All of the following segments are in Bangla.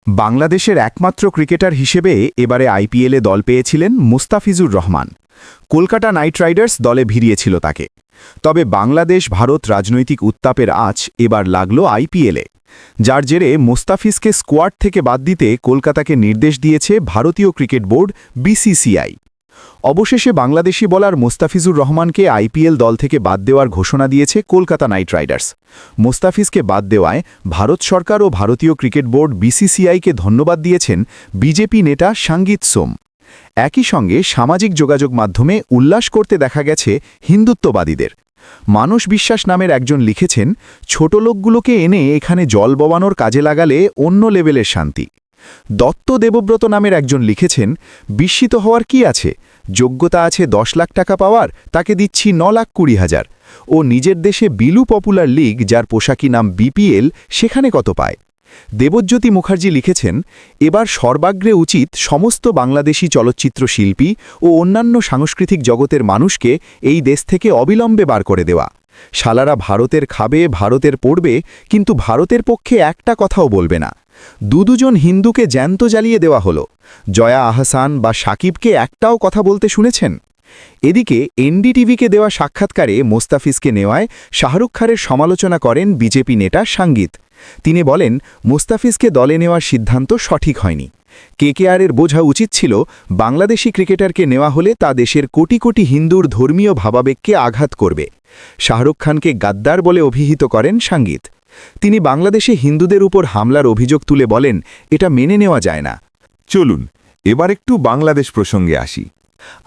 বাংলাদেশের একমাত্র ক্রিকেটার হিসেবে এবারে আইপিএলে দল পেয়েছিলেন মুস্তাফিজুর রহমান। কলকাতা নাইট রাইডার্স দলে ভিড়িয়েছিল তাকে। তবে বাংলাদেশ ভারত রাজনৈতিক উত্তাপের আঁচ এবার লাগল আইপিএলে, যার জেরে মুস্তাফিজকে স্কোয়াড থেকে বাদ দিতে কলকাতাকে নির্দেশ দিয়েছে ভারতীয় ক্রিকেট বোর্ড বিসিসিআই। অবশেষে বাংলাদেশি বোলার মুস্তাফিজুর রহমানকে আইপিএল দল থেকে বাদ দেওয়ার ঘোষণা দিয়েছে কলকাতা নাইট রাইডার্স। মুস্তাফিজকে বাদ দেওয়ায় ভারত সরকার ও ভারতীয় ক্রিকেট বোর্ড বিসিসিআইকে ধন্যবাদ দিয়েছেন বিজেপি নেতা সঙ্গীত সোম। একই সঙ্গে সামাজিক যোগাযোগ মাধ্যমে উল্লাস করতে দেখা গেছে হিন্দুত্ববাদীদের। মানস বিশ্বাস নামের একজন লিখেছেন, ছোট লোকগুলোকে এনে এখানে জল বওয়ানোর কাজে লাগালে অন্য লেভেলের শান্তি। দত্ত দেবব্রত নামের একজন লিখেছেন, বিস্মিত হওয়ার কি আছে, যোগ্যতা আছে 10 লাখ টাকা পাওয়ার, তাকে দিচ্ছি 9,20,000। ও নিজের দেশে বিলু পপুলার লিগ, যার পোশাকি নাম বিপিএল, সেখানে কত পায়। দেবজ্যোতি মুখার্জি লিখেছেন, এবার সর্বাগ্রে উচিত সমস্ত বাংলাদেশি চলচ্চিত্র শিল্পী ও অন্যান্য সাংস্কৃতিক জগতের মানুষকে এই দেশ থেকে অবিলম্বে বার করে দেওয়া। শালারা ভারতের খাবে, ভারতের পড়বে, কিন্তু ভারতের পক্ষে একটা কথাও বলবে না। দুজন হিন্দুকে জ্যান্ত জ্বালিয়ে দেওয়া হলো। জয়া আহসান বা সাকিবকে একটাও কথা বলতে শুনেছেন? এদিকে এনডিটিভিকে দেওয়া সাক্ষাৎকারে মোস্তাফিজকে নেওয়ায় শাহরুখ খানের সমালোচনা করেন বিজেপি নেতা সঙ্গীত। তিনি বলেন, মোস্তাফিজকে দলে নেওয়ার সিদ্ধান্ত সঠিক হয়নি। কেকেআরের বোঝা উচিত ছিল বাংলাদেশি ক্রিকেটারকে নেওয়া হলে তা দেশের কোটি কোটি হিন্দুর ধর্মীয় ভাবাবেগকে আঘাত করবে। শাহরুখ খানকে গাদ্দার বলে অভিহিত করেন সঙ্গীত। তিনি বাংলাদেশে হিন্দুদের উপর হামলার অভিযোগ তুলে বলেন, এটা মেনে নেওয়া যায় না। চলুন এবার একটু বাংলাদেশ প্রসঙ্গে আসি।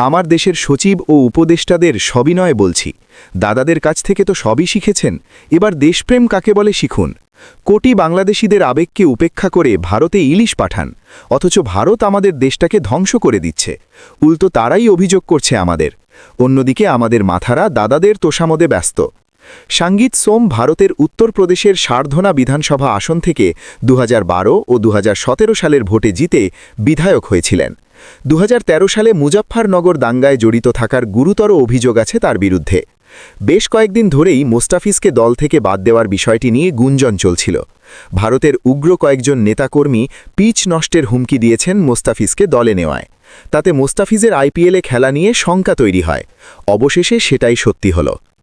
আমার দেশের সচিব ও উপদেষ্টাদের সবিনয়ে বলছি, দাদাদের কাছ থেকে তো সবই শিখেছেন, এবার দেশপ্রেম কাকে বলে শিখুন। কোটি বাংলাদেশিদের আবেগকে উপেক্ষা করে ভারতে ইলিশ পাঠান, অথচ ভারত আমাদের দেশটাকে ধ্বংস করে দিচ্ছে। উল্টো তারাই অভিযোগ করছে আমাদের। অন্যদিকে আমাদের মাথারা দাদাদের তোষামদে ব্যস্ত। সঙ্গীত সোম ভারতের উত্তরপ্রদেশের সারধনা বিধানসভা আসন থেকে 2012 ও 2017 সালের ভোটে জিতে বিধায়ক হয়েছিলেন। 2013 সালে মুজাফফরনগর দাঙ্গায় জড়িত থাকার গুরুতর অভিযোগ আছে তার বিরুদ্ধে। বেশ কয়েকদিন ধরেই মোস্তাফিজকে দল থেকে বাদ দেওয়ার বিষয়টি নিয়ে গুঞ্জন চলছিল। ভারতের উগ্র কয়েকজন নেতাকর্মী পিচ নষ্টের হুমকি দিয়েছেন মোস্তাফিজকে দলে নেওয়ায়। তাতে মোস্তাফিজের আইপিএলে খেলা নিয়ে শঙ্কা তৈরি হয়। অবশেষে সেটাই সত্যি হল।